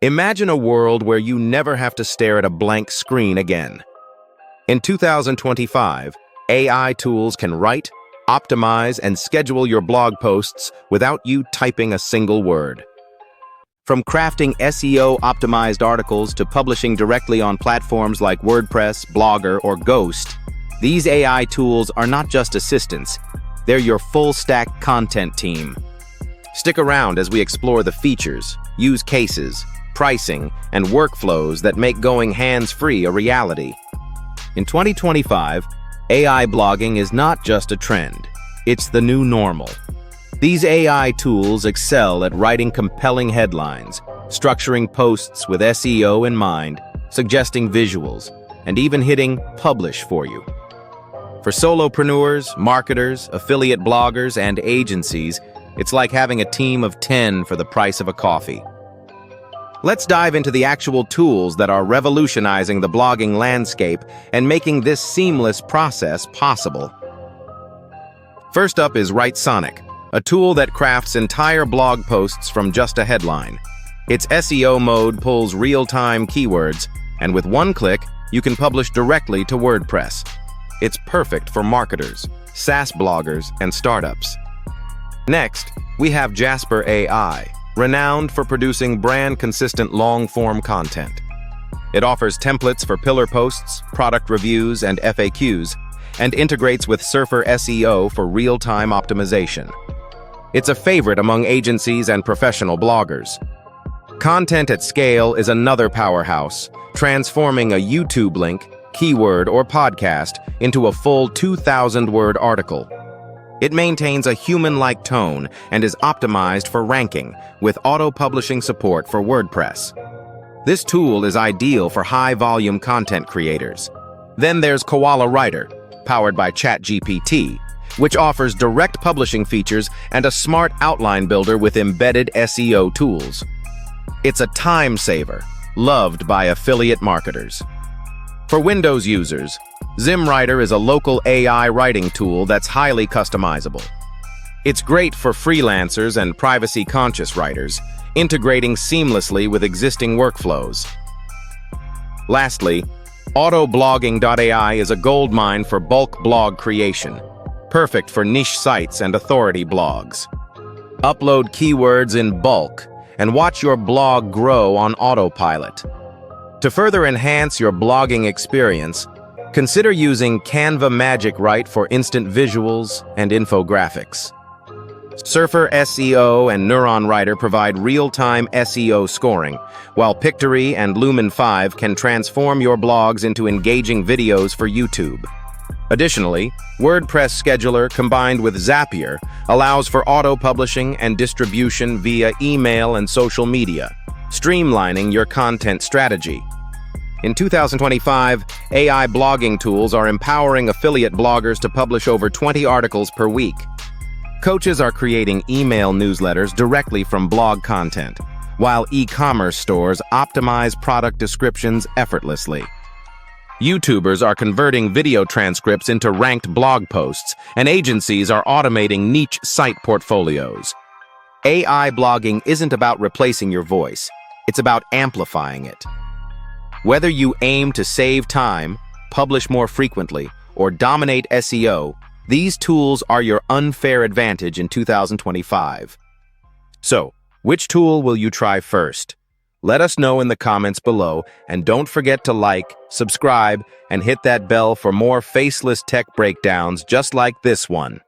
Imagine a world where you never have to stare at a blank screen again. In 2025, AI tools can write, optimize, and schedule your blog posts without you typing a single word. From crafting SEO-optimized articles to publishing directly on platforms like WordPress, Blogger, or Ghost, these AI tools are not just assistants, they're your full-stack content team. Stick around as we explore the features, use cases, pricing, and workflows that make going hands-free a reality. In 2025, AI blogging is not just a trend, it's the new normal. These AI tools excel at writing compelling headlines, structuring posts with SEO in mind, suggesting visuals, and even hitting publish for you. For solopreneurs, marketers, affiliate bloggers, and agencies, it's like having a team of 10 for the price of a coffee. Let's dive into the actual tools that are revolutionizing the blogging landscape and making this seamless process possible. First up is Writesonic, a tool that crafts entire blog posts from just a headline. Its SEO mode pulls real-time keywords, and with one click, you can publish directly to WordPress. It's perfect for marketers, SaaS bloggers, and startups. Next, we have Jasper AI, renowned for producing brand-consistent long-form content. It offers templates for pillar posts, product reviews, and FAQs, and integrates with Surfer SEO for real-time optimization. It's a favorite among agencies and professional bloggers. Content at Scale is another powerhouse, transforming a YouTube link, keyword, or podcast into a full 2,000-word article. It maintains a human-like tone and is optimized for ranking, with auto-publishing support for WordPress. This tool is ideal for high-volume content creators. Then there's Koala Writer, powered by ChatGPT, which offers direct publishing features and a smart outline builder with embedded SEO tools. It's a time saver, loved by affiliate marketers. For Windows users, ZimWriter is a local AI writing tool that's highly customizable. It's great for freelancers and privacy-conscious writers, integrating seamlessly with existing workflows. Lastly, AutoBlogging.ai is a goldmine for bulk blog creation, perfect for niche sites and authority blogs. Upload keywords in bulk and watch your blog grow on autopilot. To further enhance your blogging experience, consider using Canva Magic Write for instant visuals and infographics. Surfer SEO and Neuron Writer provide real-time SEO scoring, while Pictory and Lumen 5 can transform your blogs into engaging videos for YouTube. Additionally, WordPress Scheduler combined with Zapier allows for auto-publishing and distribution via email and social media, streamlining your content strategy. In 2025, AI blogging tools are empowering affiliate bloggers to publish over 20 articles per week. Coaches are creating email newsletters directly from blog content, while e-commerce stores optimize product descriptions effortlessly. YouTubers are converting video transcripts into ranked blog posts, and agencies are automating niche site portfolios. AI blogging isn't about replacing your voice, it's about amplifying it. Whether you aim to save time, publish more frequently, or dominate SEO, these tools are your unfair advantage in 2025. So, which tool will you try first? Let us know in the comments below, and don't forget to like, subscribe, and hit that bell for more faceless tech breakdowns just like this one.